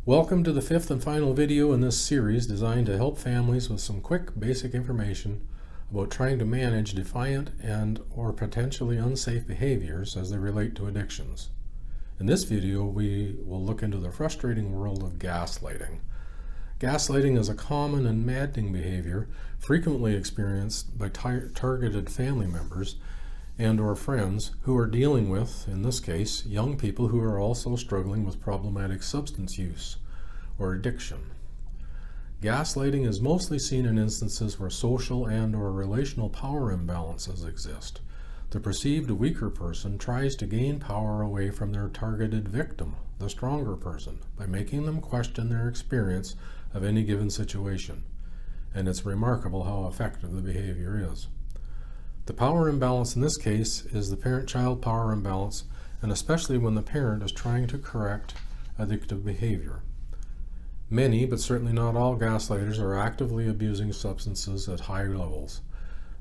Welcome to the fifth and final video in this series designed to help families with some quick basic information about trying to manage defiant and or potentially unsafe behaviors as they relate to addictions. In this video, we will look into the frustrating world of gaslighting. Gaslighting is a common and maddening behavior frequently experienced by targeted family members and or friends who are dealing with, in this case, young people who are also struggling with problematic substance use or addiction. Gaslighting is mostly seen in instances where social and or relational power imbalances exist. The perceived weaker person tries to gain power away from their targeted victim, the stronger person, by making them question their experience of any given situation. And it's remarkable how effective the behavior is. The power imbalance in this case is the parent-child power imbalance, and especially when the parent is trying to correct addictive behavior. Many, but certainly not all, gaslighters are actively abusing substances at high levels.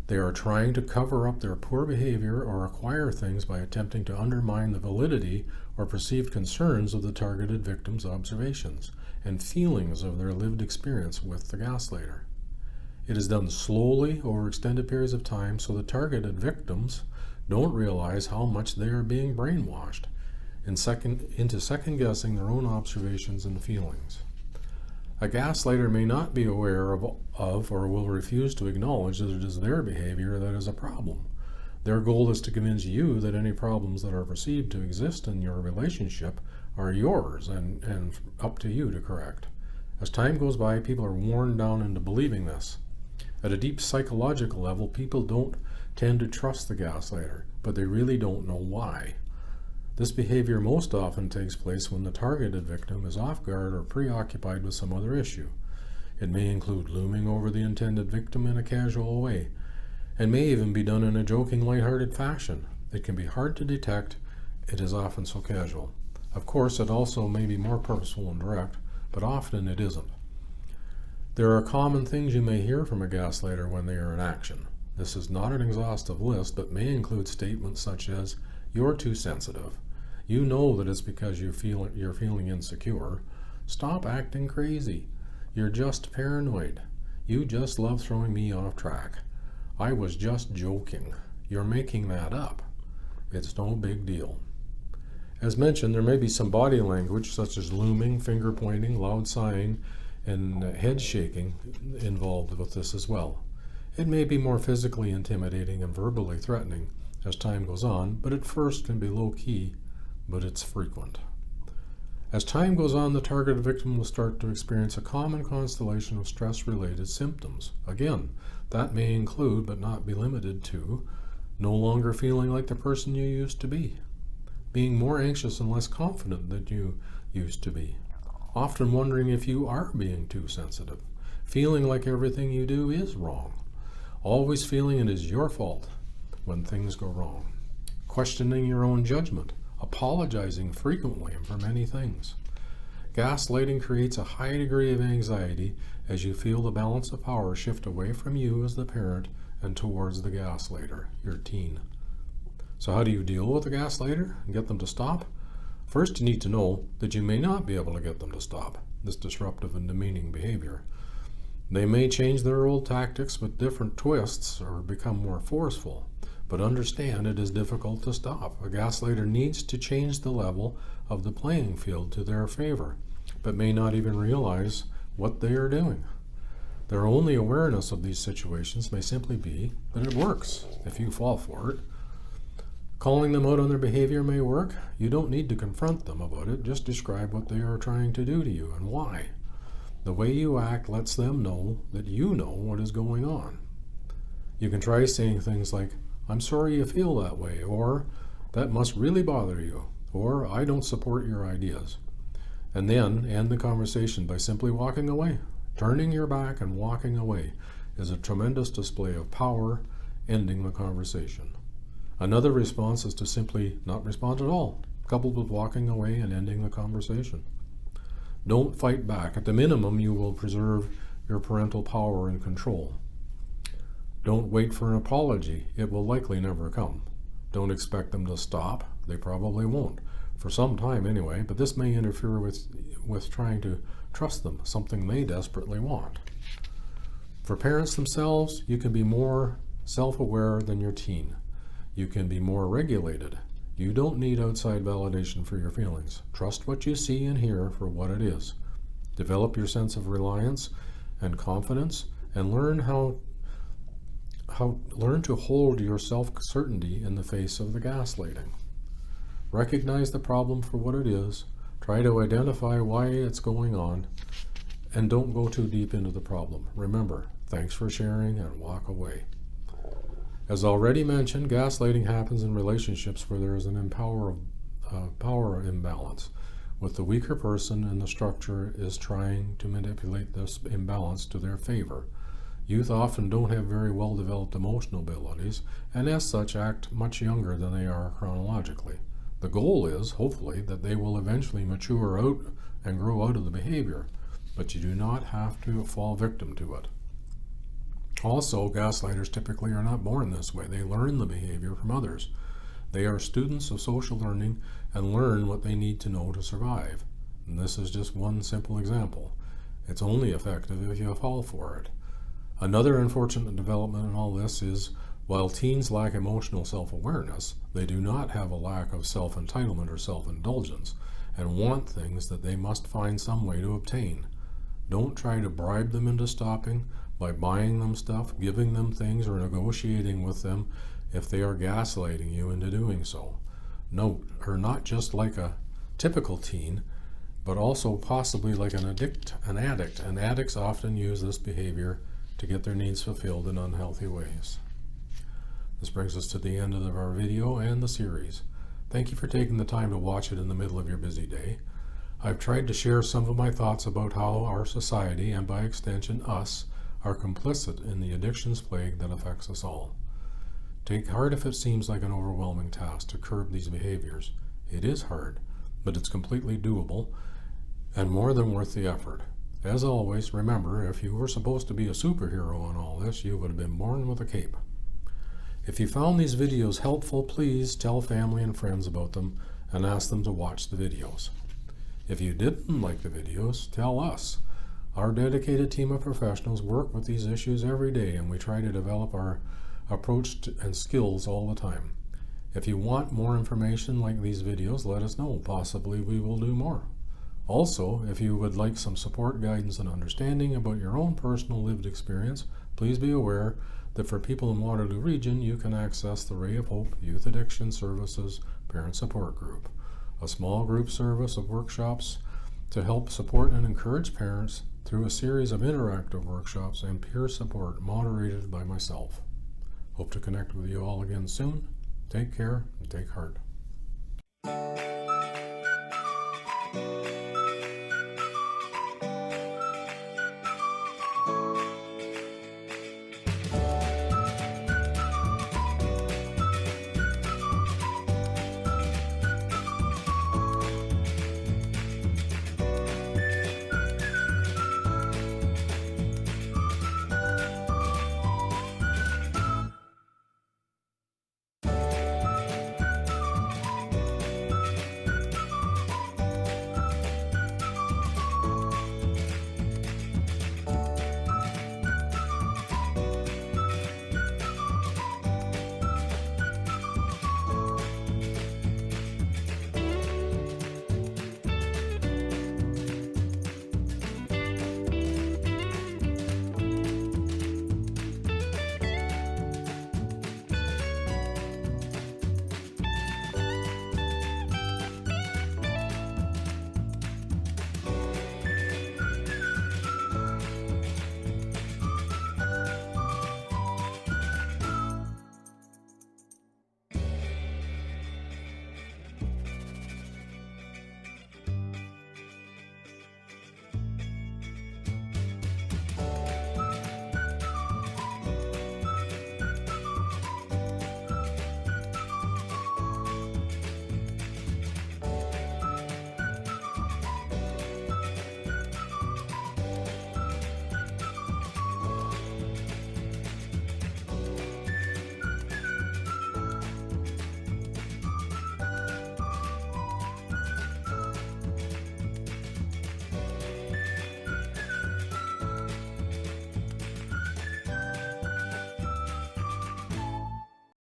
They are trying to cover up their poor behavior or acquire things by attempting to undermine the validity or perceived concerns of the targeted victim's observations and feelings of their lived experience with the gaslighter. It is done slowly over extended periods of time so the targeted victims don't realize how much they are being brainwashed into second-guessing their own observations and feelings. A gaslighter may not be aware of or will refuse to acknowledge that it is their behavior that is a problem. Their goal is to convince you that any problems that are perceived to exist in your relationship are yours and up to you to correct. As time goes by, people are worn down into believing this. At a deep psychological level, people don't tend to trust the gaslighter, but they really don't know why. This behavior most often takes place when the targeted victim is off guard or preoccupied with some other issue. It may include looming over the intended victim in a casual way, and may even be done in a joking, lighthearted fashion. It can be hard to detect. It is often so casual. Of course, it also may be more purposeful and direct, but often it isn't. There are common things you may hear from a gaslighter when they are in action. This is not an exhaustive list, but may include statements such as, "You're too sensitive. You know that it's because you're feeling insecure. Stop acting crazy. You're just paranoid. You just love throwing me off track. I was just joking. You're making that up. It's no big deal." As mentioned, there may be some body language such as looming, finger pointing, loud sighing, and head shaking involved with this as well. It may be more physically intimidating and verbally threatening as time goes on, but at first can be low-key, but it's frequent. As time goes on, the targeted victim will start to experience a common constellation of stress-related symptoms. Again, that may include, but not be limited to, no longer feeling like the person you used to be, being more anxious and less confident than you used to be, often wondering if you are being too sensitive, feeling like everything you do is wrong, always feeling it is your fault when things go wrong, questioning your own judgment, apologizing frequently and for many things. Gaslighting creates a high degree of anxiety as you feel the balance of power shift away from you as the parent and towards the gaslighter, your teen. So how do you deal with the gaslighter and get them to stop? First, you need to know that you may not be able to get them to stop this disruptive and demeaning behavior. They may change their old tactics with different twists or become more forceful, but understand it is difficult to stop. A gaslighter needs to change the level of the playing field to their favor, but may not even realize what they are doing. Their only awareness of these situations may simply be that it works if you fall for it. Calling them out on their behavior may work. You don't need to confront them about it, just describe what they are trying to do to you and why. The way you act lets them know that you know what is going on. You can try saying things like, "I'm sorry you feel that way," or "That must really bother you," or "I don't support your ideas." And then end the conversation by simply walking away. Turning your back and walking away is a tremendous display of power, ending the conversation. Another response is to simply not respond at all, coupled with walking away and ending the conversation. Don't fight back. At the minimum, you will preserve your parental power and control. Don't wait for an apology. It will likely never come. Don't expect them to stop. They probably won't. for some time anyway, but this may interfere with trying to trust them, something they desperately want. For parents themselves, you can be more self-aware than your teen. You can be more regulated. You don't need outside validation for your feelings. Trust what you see and hear for what it is. Develop your sense of reliance and confidence, and learn to hold your self-certainty in the face of the gaslighting. Recognize the problem for what it is, try to identify why it's going on, and don't go too deep into the problem. Remember, thanks for sharing, and walk away. As already mentioned, gaslighting happens in relationships where there is an power imbalance, with the weaker person in the structure is trying to manipulate this imbalance to their favor. Youth often don't have very well developed emotional abilities, and as such act much younger than they are chronologically. The goal is, hopefully, that they will eventually mature out and grow out of the behavior, but you do not have to fall victim to it. Also, gaslighters typically are not born this way. They learn the behavior from others. They are students of social learning and learn what they need to know to survive. And this is just one simple example. It's only effective if you fall for it. Another unfortunate development in all this is, while teens lack emotional self-awareness, they do not have a lack of self-entitlement or self-indulgence, and want things that they must find some way to obtain. Don't try to bribe them into stopping by buying them stuff, giving them things, or negotiating with them if they are gaslighting you into doing so. Note, are not just like a typical teen, but also possibly like an addict. And addicts often use this behavior to get their needs fulfilled in unhealthy ways. This brings us to the end of our video and the series. Thank you for taking the time to watch it in the middle of your busy day. I've tried to share some of my thoughts about how our society, and by extension us, are complicit in the addictions plague that affects us all. Take heart if it seems like an overwhelming task to curb these behaviors. It is hard, but it's completely doable and more than worth the effort. As always, remember, if you were supposed to be a superhero in all this, you would have been born with a cape. If you found these videos helpful, please tell family and friends about them and ask them to watch the videos. If you didn't like the videos, tell us. Our dedicated team of professionals work with these issues every day, and we try to develop our approach and skills all the time. If you want more information like these videos, let us know. Possibly we will do more. Also, if you would like some support, guidance, and understanding about your own personal lived experience, please be aware that for people in Waterloo Region, you can access the Ray of Hope Youth Addiction Services Parent Support Group, a small group service of workshops to help support and encourage parents through a series of interactive workshops and peer support moderated by myself. Hope to connect with you all again soon. Take care and take heart.